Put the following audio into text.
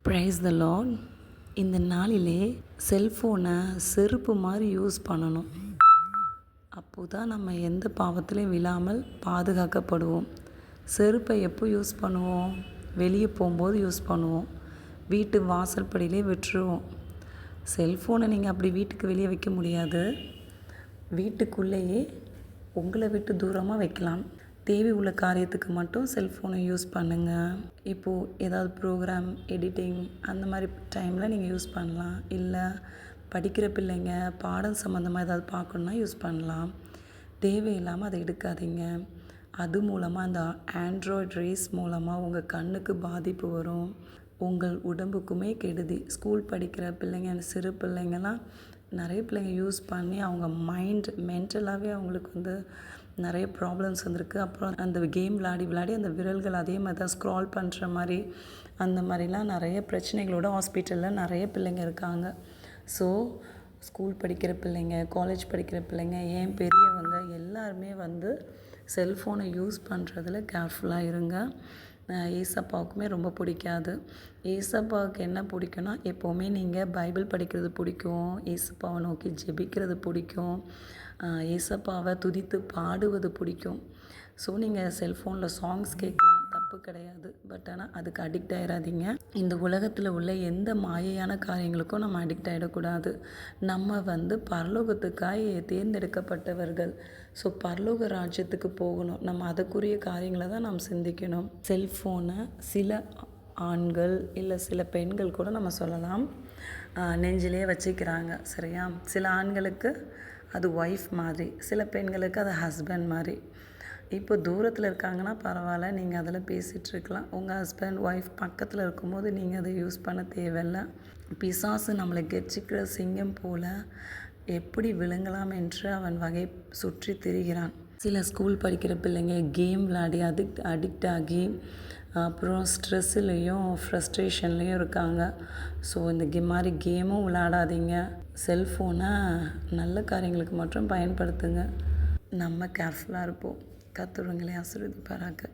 Praise the Lord. இந்த நாளிலே செல்ஃபோனை செருப்பு மாதிரி யூஸ் பண்ணணும். அப்போ தான் நம்ம எந்த பாவத்திலையும் விழாமல் பாதுகாக்கப்படுவோம். செருப்பை எப்போ யூஸ் பண்ணுவோம்? வெளியே போகும்போது யூஸ் பண்ணுவோம். வீட்டு வாசற்படியிலே விட்டுருவோம். செல்ஃபோனை நீங்கள் அப்படி வீட்டுக்கு வெளியே வைக்க முடியாது. வீட்டுக்குள்ளேயே உங்களை விட்டு தூரமாக வைக்கலாம். தேவை உள்ள காரியத்துக்கு மட்டும் செல்ஃபோனை யூஸ் பண்ணுங்கள். இப்போது ஏதாவது ப்ரோக்ராம் எடிட்டிங் அந்த மாதிரி டைமில் நீங்கள் யூஸ் பண்ணலாம். இல்லை படிக்கிற பிள்ளைங்க பாடம் சம்மந்தமாக ஏதாவது பார்க்கணுன்னா யூஸ் பண்ணலாம். தேவையில்லாமல் அதை எடுக்காதீங்க. அது மூலமாக அந்த ஆண்ட்ராய்ட் ரேஸ் மூலமாக உங்கள் கண்ணுக்கு பாதிப்பு வரும். உங்கள் உடம்புக்குமே கெடுதி. ஸ்கூல் படிக்கிற பிள்ளைங்க, சிறு பிள்ளைங்கள்லாம் நிறைய பிள்ளைங்க யூஸ் பண்ணி அவங்க மென்டலாகவே அவங்களுக்கு நிறைய ப்ராப்ளம்ஸ் வந்திருக்கு. அப்புறம் அந்த கேம் விளையாடி அந்த விரல்கள் அதே மாதிரி தான் ஸ்க்ரால் பண்ணுற மாதிரி அந்த மாதிரிலாம் நிறைய பிரச்சனைகளோட ஹாஸ்பிட்டலில் நிறைய பிள்ளைங்க இருக்காங்க. ஸோ ஸ்கூல் படிக்கிற பிள்ளைங்க, காலேஜ் படிக்கிற பிள்ளைங்க, ஏன் பெரியவங்க எல்லாருமே செல்ஃபோனை யூஸ் பண்ணுறதுல கேர்ஃபுல்லாக இருங்க. ஏசப்பாவுக்குமே ரொம்ப பிடிக்காது. ஏசப்பாவுக்கு என்ன பிடிக்கும்னா, எப்போவுமே நீங்கள் பைபிள் படிக்கிறது பிடிக்கும், ஏசப்பாவை நோக்கி ஜெபிக்கிறது பிடிக்கும், ஏசப்பாவை துதித்து பாடுவது பிடிக்கும். ஸோ நீங்கள் செல்ஃபோனில் சாங்ஸ் கேட்கலாம், தப்பு கிடையாது. பட் ஆனால் அதுக்கு அடிக்ட் ஆகிடாதீங்க. இந்த உலகத்தில் உள்ள எந்த மாயையான காரியங்களுக்கும் நம்ம அடிக்ட் ஆகிடக்கூடாது. நம்ம பரலோகத்துக்காய் தேர்ந்தெடுக்கப்பட்டவர்கள். ஸோ பரலோக ராஜ்யத்துக்கு போகணும். நம்ம அதுக்குரிய காரியங்களை தான் நாம் சிந்திக்கணும். செல்ஃபோனை சில ஆண்கள் இல்லை சில பெண்கள் கூட நம்ம சொல்லலாம் நெஞ்சிலே வச்சுக்கிறாங்க. சரியா? சில ஆண்களுக்கு அது ஒய்ஃப் மாதிரி, சில பெண்களுக்கு அது ஹஸ்பண்ட் மாதிரி. இப்போ தூரத்தில் இருக்காங்கன்னா பரவாயில்ல, நீங்கள் அதில் பேசிகிட்ருக்கலாம். உங்கள் ஹஸ்பண்ட் ஒய்ஃப் பக்கத்தில் இருக்கும்போது நீங்கள் அதை யூஸ் பண்ண தேவையில்லை. பிசாசு நம்மளை கெச்சிக்கிற சிங்கம் போல் எப்படி விழுங்கலாம் என்று அவன் வகை சுற்றி திரிகிறான். சில ஸ்கூல் படிக்கிற பிள்ளைங்க கேம் விளையாடி அடிக்ட் ஆகி அப்புறம் ஸ்ட்ரெஸ்ஸுலேயும் ஃப்ரஸ்ட்ரேஷன்லேயும் இருக்காங்க. ஸோ இந்த மாதிரி கேமும் விளையாடாதீங்க. செல்ஃபோனை நல்ல காரியங்களுக்கு மட்டும் பயன்படுத்துங்க. நம்ம கேர்ஃபுல்லாக இருப்போம். கர்த்தர் உங்களை ஆசீர்வதிப்பாராக.